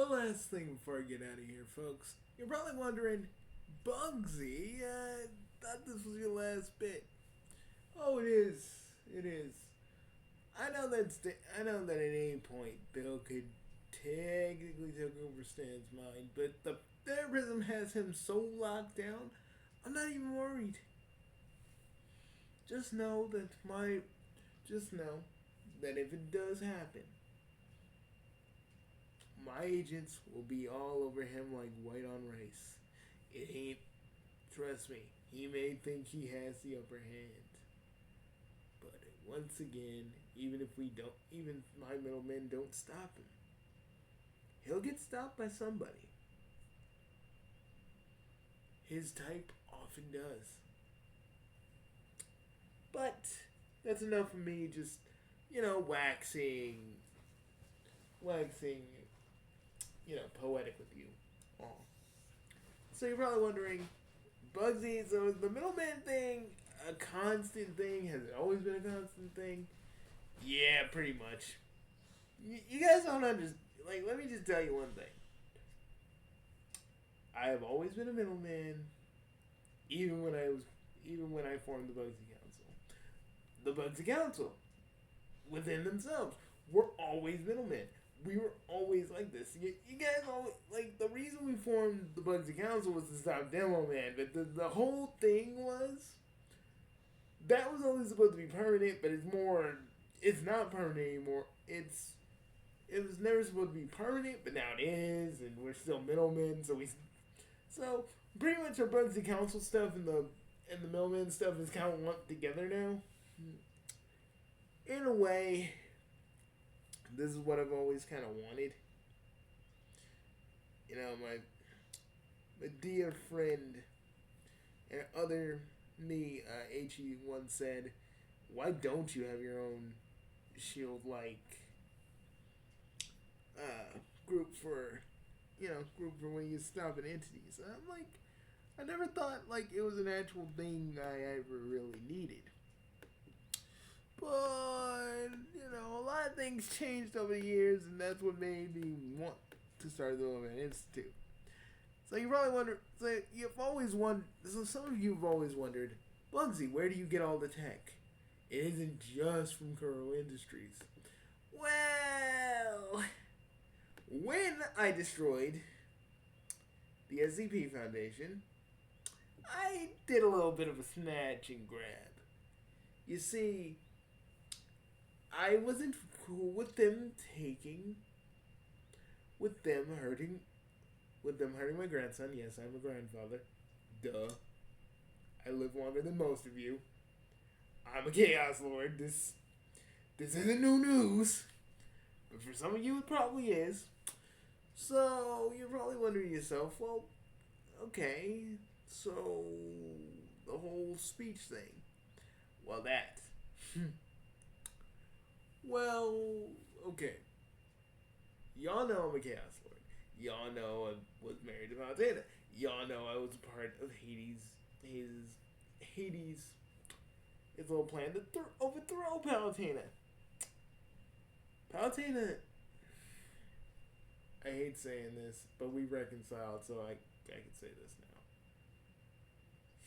One last thing before I get out of here, folks. You're probably wondering, Bugsy, thought this was your last bit. Oh, it is. It is. I know that at any point Bill could technically take over Stan's mind, but the therapism has him so locked down, I'm not even worried. Just know that if it does happen, my agents will be all over him like white on rice. It ain't, trust me, he may think he has the upper hand. But once again, even my middlemen don't stop him, he'll get stopped by somebody. His type often does. But that's enough of me just, waxing, poetic with you all. So you're probably wondering, Bugsy, so is the middleman thing a constant thing? Has it always been a constant thing? Yeah, pretty much. You guys don't understand. Like, let me just tell you one thing. I have always been a middleman, even when I formed the Bugsy Council. The Bugsy Council, within themselves, were always middlemen. We were always like this. You guys always, like, the reason we formed the Bugsy Council was to stop Demo Man, but the whole thing was, that was always supposed to be permanent, but it's not permanent anymore. It was never supposed to be permanent, but now it is, and we're still middlemen, so pretty much our Bugsy Council stuff and the middleman stuff is kind of lumped together now. In a way, this is what I've always kind of wanted. My dear friend and other me, He once said, "Why don't you have your own shield-like group for when you stop at entities?" And I'm like, I never thought like it was an actual thing I ever really needed. But, a lot of things changed over the years, and that's what made me want to start the Middleman Institute. So you probably wonder, so some of you have always wondered, Bugsy, where do you get all the tech? It isn't just from Kuro Industries. Well, when I destroyed the SCP Foundation, I did a little bit of a snatch and grab. You see, I wasn't cool with them hurting my grandson. Yes, I'm a grandfather. Duh. I live longer than most of you. I'm a Chaos Lord. This isn't new news. But for some of you, it probably is. So, you're probably wondering to yourself, well, okay, so the whole speech thing. Well, that. Well, okay. Y'all know I'm a Chaos Lord. Y'all know I was married to Palutena. Y'all know I was a part of Hades' little plan to overthrow Palutena. Palutena, I hate saying this, but we reconciled, so I can say this now.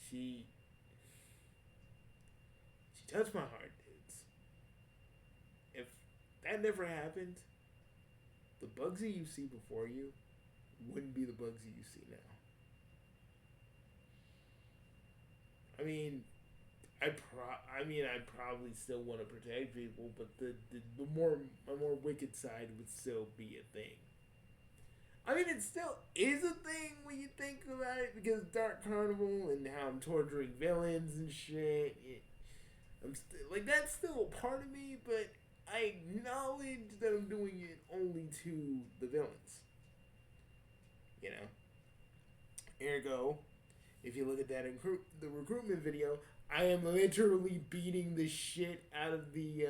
She touched my heart, dudes. If that never happened, the Bugsy you see before you wouldn't be the Bugsy you see now. I mean, I'd probably still want to protect people, but my more wicked side would still be a thing. I mean, it still is a thing when you think about it, because Dark Carnival and how I'm torturing villains and shit. That's still a part of me, but I acknowledge that I'm doing it only to the villains. Ergo, if you look at that the recruitment video, I am literally beating the shit out of the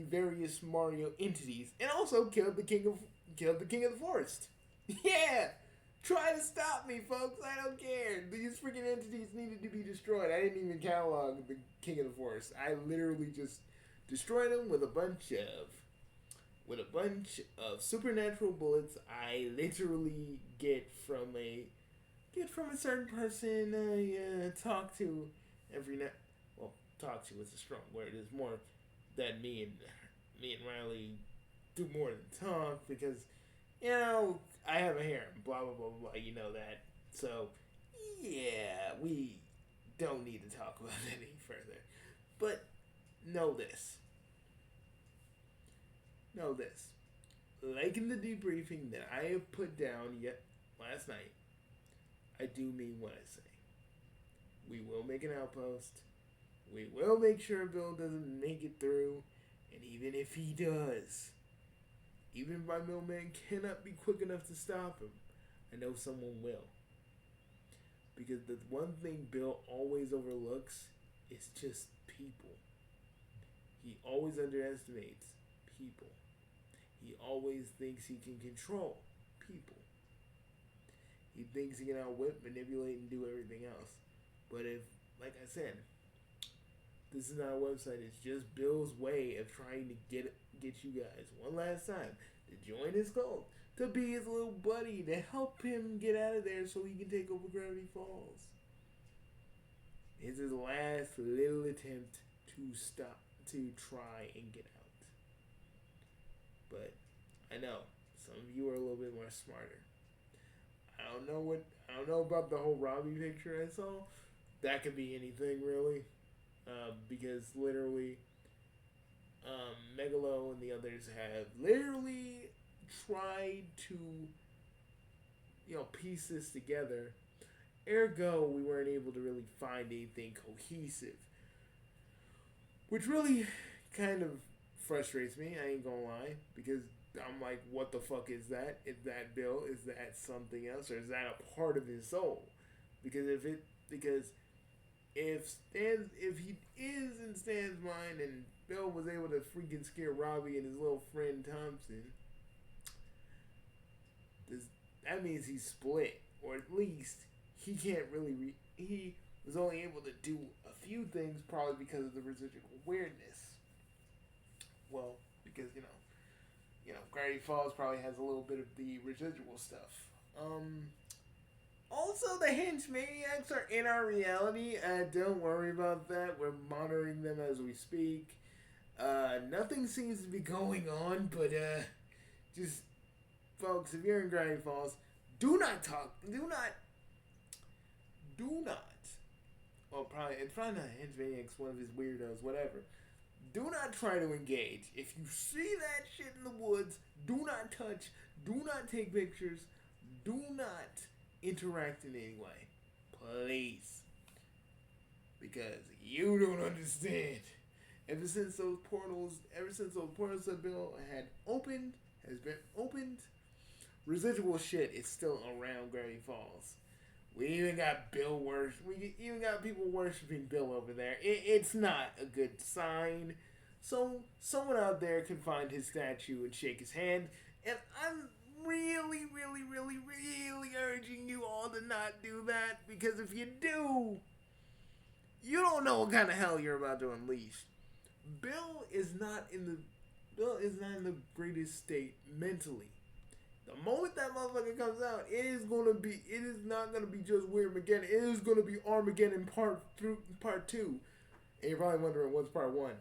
various Mario entities, and also killed the king of the forest. Yeah, try to stop me, folks. I don't care. These freaking entities needed to be destroyed. I didn't even catalog the king of the forest. I literally just destroyed him with a bunch of with a bunch of supernatural bullets I literally get from a certain person I talk to every night. Well, talk to is a strong word. It's more that me and Riley do more than talk because I have a harem. Blah blah blah blah. You know that. So yeah, we don't need to talk about it any further. But know this. Know this. Like in the debriefing that I have put down yet last night, I do mean what I say. We will make an outpost. We will make sure Bill doesn't make it through. And even if he does, even my middleman cannot be quick enough to stop him, I know someone will. Because the one thing Bill always overlooks is just people. He always underestimates people. He always thinks he can control people. He thinks he can outwit, manipulate, and do everything else. But if, like I said, this is not a website, it's just Bill's way of trying to get you guys one last time to join his cult, to be his little buddy, to help him get out of there so he can take over Gravity Falls. It's his last little attempt to try and get out. But I know some of you are a little bit more smarter. I don't know about the whole Robbie picture I saw. That could be anything really, because literally, Megalo and the others have literally tried to, piece this together. Ergo, we weren't able to really find anything cohesive, which really kind of frustrates me. I ain't gonna lie, because I'm like, what the fuck is that? Is that Bill? Is that something else, or is that a part of his soul? Because if he is in Stan's mind, and Bill was able to freaking scare Robbie and his little friend Thompson, that means he's split, or at least he can't really. He was only able to do a few things, probably because of the residual weirdness. Well, because Gravity Falls probably has a little bit of the residual stuff. Also, the Hinge Maniacs are in our reality. Don't worry about that. We're monitoring them as we speak. Nothing seems to be going on, but just folks, if you're in Gravity Falls, do not talk. Do not. Well, it's probably not Hinge Maniacs. One of his weirdos, whatever. Do not try to engage. If you see that shit in the woods, do not touch, do not take pictures, do not interact in any way. Please. Because you don't understand. Ever since those portals that Bill has been opened, residual shit is still around Gravity Falls. We even got we even got people worshiping Bill over there. It's not a good sign. So someone out there can find his statue and shake his hand. And I'm really, really, really, really urging you all to not do that. Because if you do, you don't know what kind of hell you're about to unleash. Bill is not in the greatest state mentally. The moment that motherfucker comes out, it is not gonna be just Weirdmageddon. It is gonna be Armageddon part 2. And you're probably wondering what's part 1.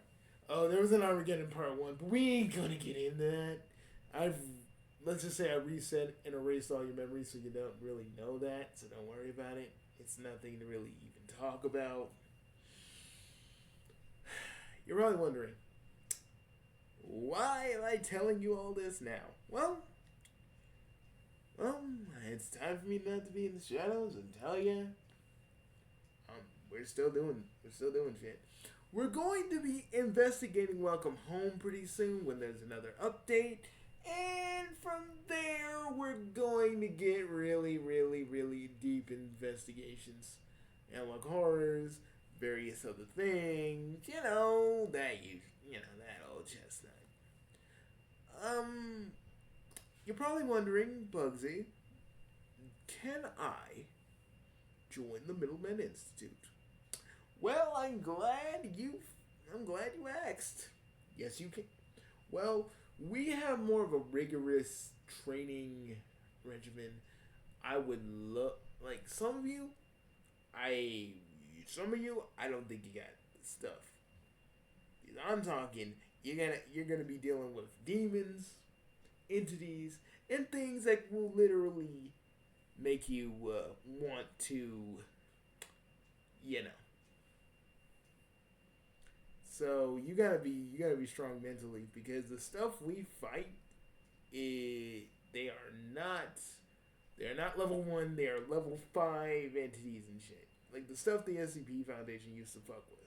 Oh, there was an Armageddon part 1, but we ain't gonna get into that. Let's just say I reset and erased all your memories, so you don't really know that. So don't worry about it. It's nothing to really even talk about. You're probably wondering, why am I telling you all this now? Well, it's time for me not to be in the shadows and tell you, we're still doing shit. We're going to be investigating Welcome Home pretty soon when there's another update, and from there we're going to get really, really, really deep investigations, and like horrors, various other things, that old chestnut. You're probably wondering, Bugsy, can I join the Middleman Institute? Well, I'm glad you asked. Yes, you can. Well, we have more of a rigorous training regimen. I would look like some of you. I don't think you got stuff. I'm talking. You're gonna be dealing with demons, entities, and things that will literally make you want to, you know. So you gotta be strong mentally because the stuff we fight, they are not they're not level 1. They are level 5 entities and shit. Like the stuff the SCP Foundation used to fuck with.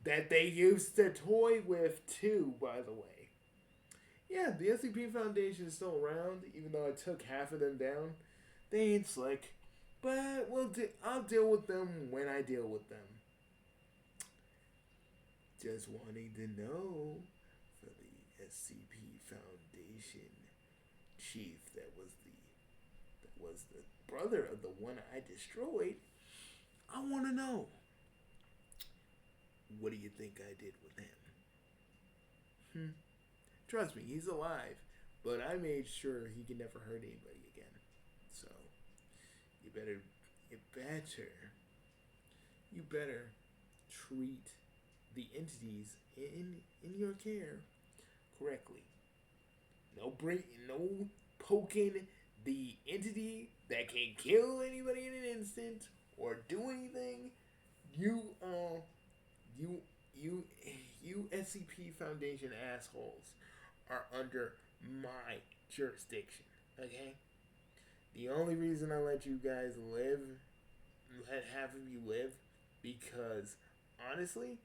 That they used to toy with too, by the way. Yeah, the SCP Foundation is still around, even though I took half of them down. They ain't slick, but I'll deal with them when I deal with them. Just wanting to know for the SCP Foundation chief that was the brother of the one I destroyed. I want to know. What do you think I did with him? Trust me, he's alive, but I made sure he can never hurt anybody again. So you better treat the entities in your care correctly. No poking the entity that can kill anybody in an instant or do anything. You SCP Foundation assholes are under my jurisdiction. Okay? The only reason I let you guys live, let half of you live, because honestly,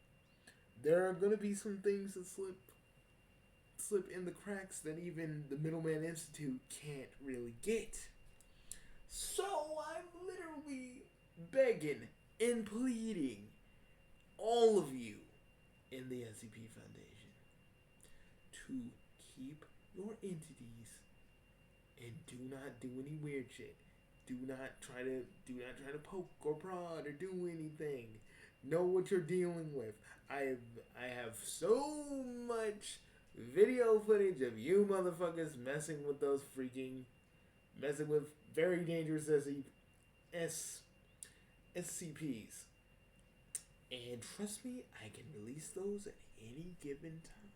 there are gonna be some things that slip in the cracks that even the Middleman Institute can't really get. So I'm literally begging and pleading all of you in the SCP Foundation to keep your entities and do not do any weird shit. Do not try to poke or prod or do anything. Know what you're dealing with. I have so much video footage of you motherfuckers messing with very dangerous SCPs. And trust me, I can release those at any given time.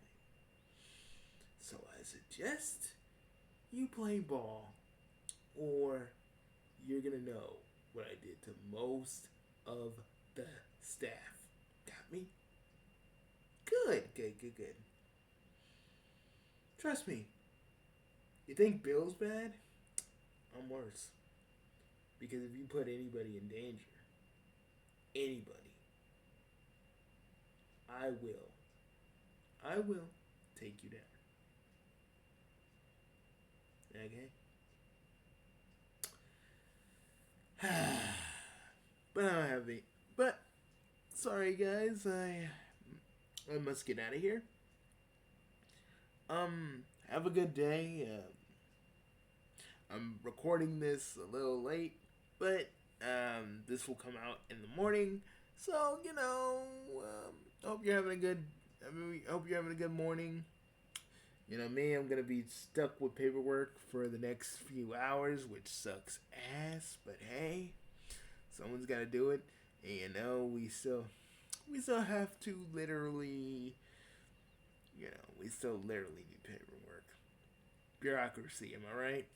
So I suggest you play ball, or you're gonna know what I did to most of the staff. Got me? Good. Trust me. You think Bill's bad? I'm worse. Because if you put anybody in danger, I will take you down. Okay? But I don't have any. But, sorry guys, I must get out of here. Have a good day. I'm recording this a little late, but this will come out in the morning. So hope you're having a good morning. You know me, I'm gonna be stuck with paperwork for the next few hours, which sucks ass. But hey, someone's gotta do it, and we still have to literally. We still literally need paperwork. Bureaucracy, am I right?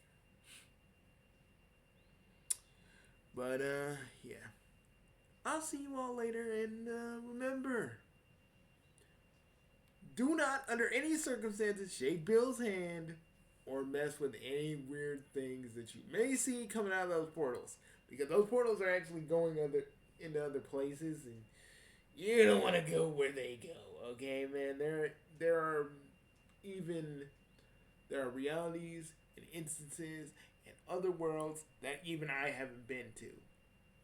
But, yeah. I'll see you all later, and, remember, do not, under any circumstances, shake Bill's hand or mess with any weird things that you may see coming out of those portals. Because those portals are actually going into other places, and you don't want to go where they go, okay, man? There are realities and instances and other worlds that even I haven't been to.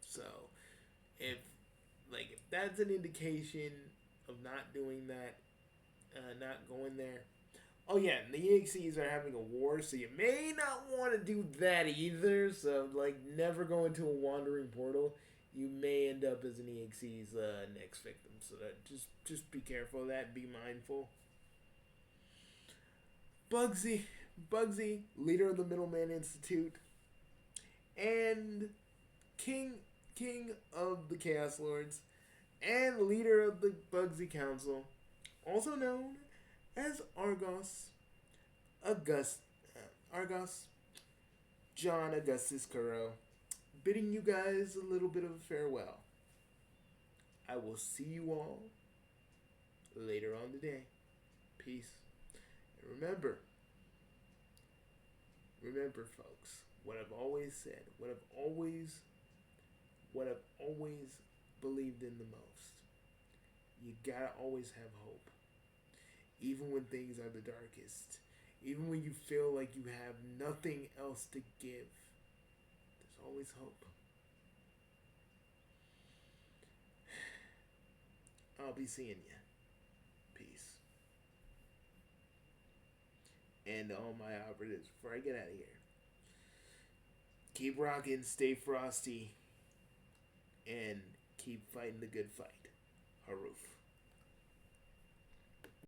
So, if that's an indication of not doing that, not going there. Oh yeah, and the EXCs are having a war, so you may not want to do that either. So, never go into a wandering portal. You may end up as an EXC's next victim. So that just be careful of that. Be mindful. Bugsy, leader of the Middleman Institute, and king of the Chaos Lords, and leader of the Bugsy Council, also known as Argos John Augustus Curro, bidding you guys a little bit of a farewell. I will see you all later on today. Peace. And remember, folks, what I've always said, what I've always believed in the most. You gotta always have hope. Even when things are the darkest. Even when you feel like you have nothing else to give. There's always hope. I'll be seeing you. Peace. And to all my operatives, before I get out of here, keep rocking, stay frosty, and keep fighting the good fight. Haroof.